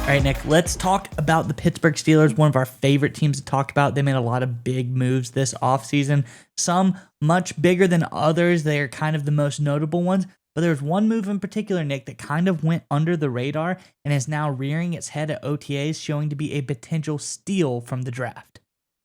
All right, Nick, let's talk about the Pittsburgh Steelers, one of our favorite teams to talk about. They made a lot of big moves this offseason, some much bigger than others. They are kind of the most notable ones. But there's one move in particular, Nick, that kind of went under the radar and is now rearing its head at OTAs, showing to be a potential steal from the draft.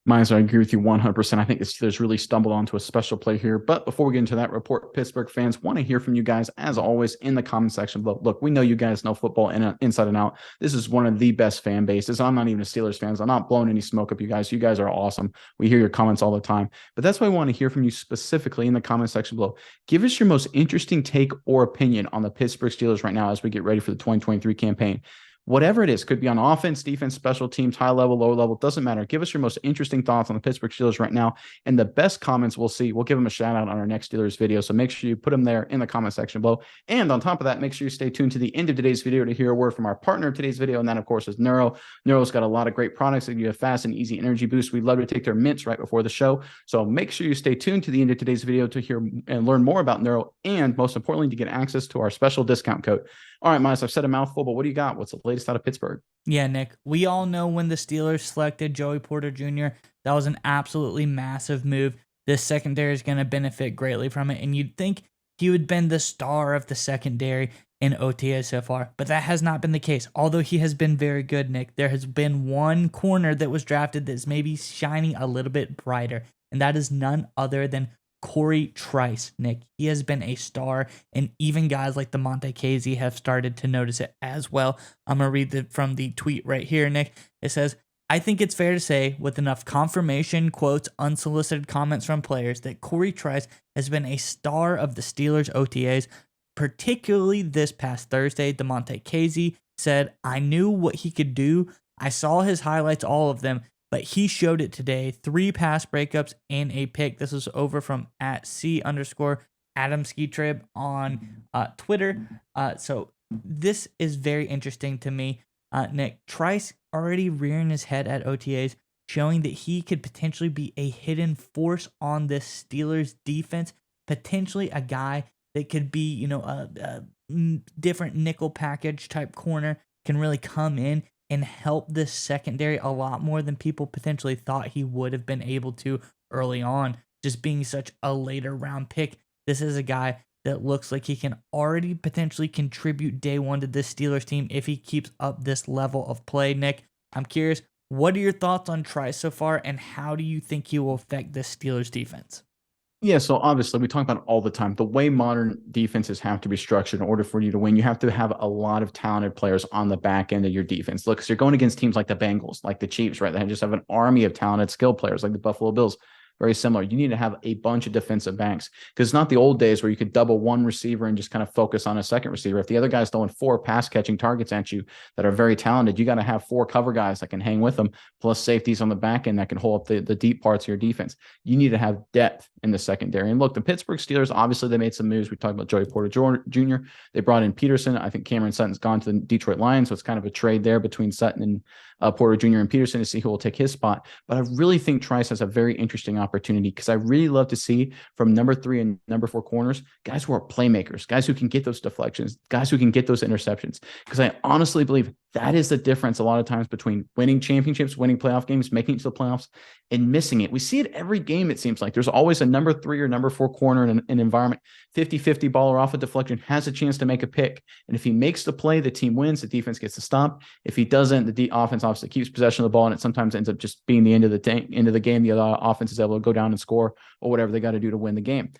I agree with you 100%. I think the Steelers really stumbled onto a special play here. But before we get into that report, Pittsburgh fans want to hear from you guys, as always, in the comment section below. Look, we know you guys know football inside and out. This is one of the best fan bases. I'm not even a Steelers fan. So I'm not blowing any smoke up you guys. You guys are awesome. We hear your comments all the time. But that's why I want to hear from you specifically in the comment section below. Give us your most interesting take or opinion on the Pittsburgh Steelers right now as we get ready for the 2023 campaign. Whatever it is, could be on offense, defense, special teams, high level, lower level, doesn't matter. Give us your most interesting thoughts on the Pittsburgh Steelers right now. And the best comments we'll see, we'll give them a shout out on our next Steelers video. So make sure you put them there in the comment section below. And on top of that, make sure you stay tuned to the end of today's video to hear a word from our partner of today's video. And that, of course, is Neuro. Neuro's got a lot of great products that give you a fast and easy energy boost. We love to take their mints right before the show. So make sure you stay tuned to the end of today's video to hear and learn more about Neuro. And most importantly, to get access to our special discount code. All right, Miles, I've said a mouthful, but what do you got? What's the latest out of Pittsburgh? Yeah, Nick, we all know when the Steelers selected Joey Porter Jr., that was an absolutely massive move. This secondary is going to benefit greatly from it, and you'd think he would have been the star of the secondary in OTA so far, but that has not been the case. Although he has been very good, Nick, there has been one corner that was drafted that's maybe shining a little bit brighter, and that is none other than Cory Trice, Nick. He has been a star, and even guys like the Monte Casey have started to notice it as well. I'm going to read it from the tweet right here, Nick. It says, I think it's fair to say, with enough confirmation, quotes, unsolicited comments from players, that Cory Trice has been a star of the Steelers OTAs, particularly this past Thursday. The Monte Casey said, I knew what he could do. I saw his highlights, all of them, but he showed it today. 3 pass breakups and a pick. This was over from @C_AdamSkiTrib on Twitter. So this is very interesting to me. Nick, Trice already rearing his head at OTAs, showing that he could potentially be a hidden force on this Steelers defense. Potentially a guy that could be, a different nickel package type corner, can really come in and help this secondary a lot more than people potentially thought he would have been able to early on, just being such a later round pick. This is a guy that looks like he can already potentially contribute day one to this Steelers team if he keeps up this level of play. Nick, I'm curious, what are your thoughts on Trice so far, and how do you think he will affect this Steelers defense? Yeah, so obviously we talk about it all the time. The way modern defenses have to be structured in order for you to win, you have to have a lot of talented players on the back end of your defense. Look, 'cause you're going against teams like the Bengals, like the Chiefs, right? They just have an army of talented skill players, like the Buffalo Bills. Very similar. You need to have a bunch of defensive backs, because it's not the old days where you could double one receiver and just kind of focus on a second receiver. If the other guy's throwing 4 pass catching targets at you that are very talented, you got to have 4 cover guys that can hang with them, plus safeties on the back end that can hold up the deep parts of your defense. You need to have depth in the secondary. And look, the Pittsburgh Steelers, obviously they made some moves. We talked about Joey Porter Jr. They brought in Peterson. I think Cameron Sutton's gone to the Detroit Lions, so it's kind of a trade there between Sutton and Porter Jr. and Peterson to see who will take his spot. But I really think Trice has a very interesting opportunity, because I really love to see from number 3 and number 4 corners, guys who are playmakers, guys who can get those deflections, guys who can get those interceptions. Because I honestly believe that is the difference a lot of times between winning championships, winning playoff games, making it to the playoffs, and missing it. We see it every game, it seems like. There's always a number 3 or number 4 corner in an environment, 50-50 ball or off a deflection, has a chance to make a pick. And if he makes the play, the team wins, the defense gets to stop. If he doesn't, the offense obviously keeps possession of the ball, and it sometimes ends up just being the end of the game. The other offense is able to go down and score, or whatever they got to do to win the game.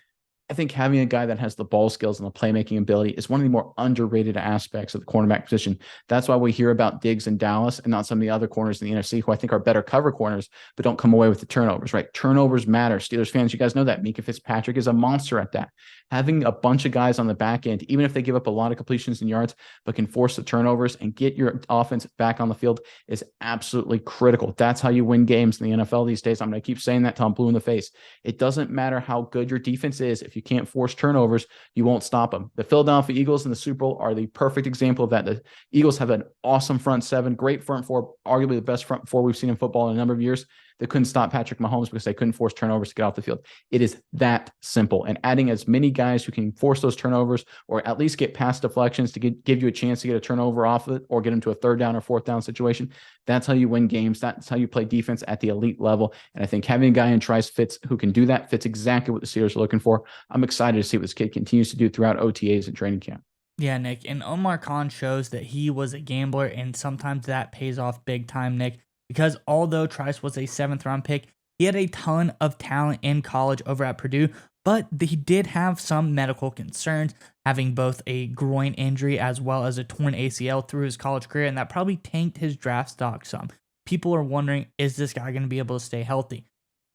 I think having a guy that has the ball skills and the playmaking ability is one of the more underrated aspects of the cornerback position. That's why we hear about Diggs in Dallas and not some of the other corners in the NFC who I think are better cover corners, but don't come away with the turnovers, right? Turnovers matter. Steelers fans, you guys know that. Mika Fitzpatrick is a monster at that. Having a bunch of guys on the back end, even if they give up a lot of completions and yards, but can force the turnovers and get your offense back on the field, is absolutely critical. That's how you win games in the NFL these days. I'm going to keep saying that till I'm blue in the face. It doesn't matter how good your defense is. If you can't force turnovers, you won't stop them. The Philadelphia Eagles in the Super Bowl are the perfect example of that. The Eagles have an awesome front 7, great front 4, arguably the best front 4 we've seen in football in a number of years. They couldn't stop Patrick Mahomes because they couldn't force turnovers to get off the field. It is that simple. And adding as many guys who can force those turnovers or at least get past deflections to give you a chance to get a turnover off of it or get them to a third down or fourth down situation, that's how you win games. That's how you play defense at the elite level. And I think having a guy in Trice who can do that fits exactly what the Steelers are looking for. I'm excited to see what this kid continues to do throughout OTAs and training camp. Yeah, Nick. And Omar Khan shows that he was a gambler, and sometimes that pays off big time, Nick, because although Trice was a 7th-round pick, he had a ton of talent in college over at Purdue, but he did have some medical concerns, having both a groin injury as well as a torn ACL through his college career, and that probably tanked his draft stock some. People are wondering, is this guy going to be able to stay healthy?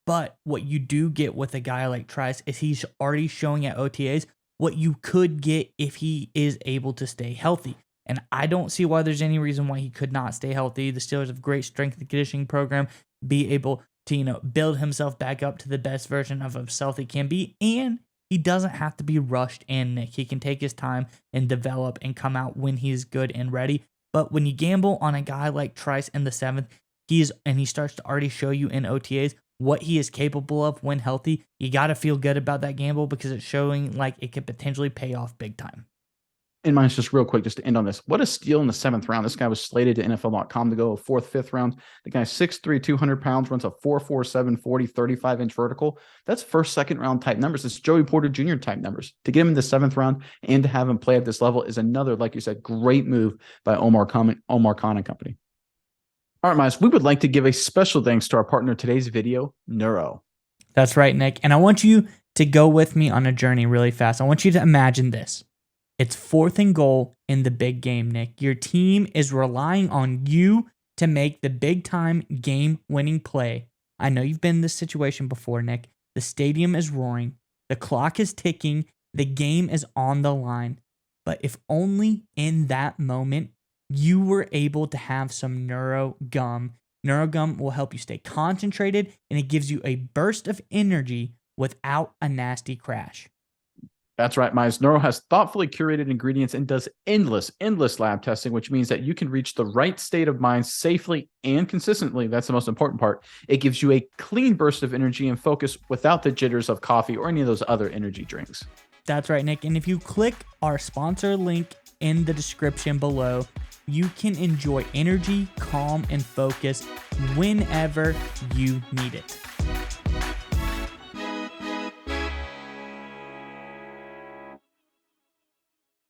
But what you do get with a guy like Trice is he's already showing at OTAs what you could get if he is able to stay healthy. And I don't see why there's any reason why he could not stay healthy. The Steelers have a great strength and conditioning program, be able to, build himself back up to the best version of himself he can be. And he doesn't have to be rushed in, Nick. He can take his time and develop and come out when he's good and ready. But when you gamble on a guy like Trice in the 7th, he starts to already show you in OTAs what he is capable of when healthy, you got to feel good about that gamble because it's showing like it could potentially pay off big time. And mine's just real quick, just to end on this. What a steal in the 7th round. This guy was slated to NFL.com to go 4th, 5th round. The guy's 6'3", 200 pounds, runs a 4.47 40, 35-inch vertical. That's first, second round type numbers. It's Joey Porter Jr. type numbers. To get him in the 7th round and to have him play at this level is another, like you said, great move by Omar Khan and company. All right, Miles, we would like to give a special thanks to our partner in today's video, Neuro. That's right, Nick. And I want you to go with me on a journey really fast. I want you to imagine this. It's 4th and goal in the big game, Nick. Your team is relying on you to make the big-time game-winning play. I know you've been in this situation before, Nick. The stadium is roaring. The clock is ticking. The game is on the line. But if only in that moment you were able to have some Neuro gum. Neuro gum will help you stay concentrated, and it gives you a burst of energy without a nasty crash. That's right, Miles. Neuro has thoughtfully curated ingredients and does endless lab testing, which means that you can reach the right state of mind safely and consistently. That's the most important part. It gives you a clean burst of energy and focus without the jitters of coffee or any of those other energy drinks. That's right, Nick. And if you click our sponsor link in the description below, you can enjoy energy, calm, and focus whenever you need it.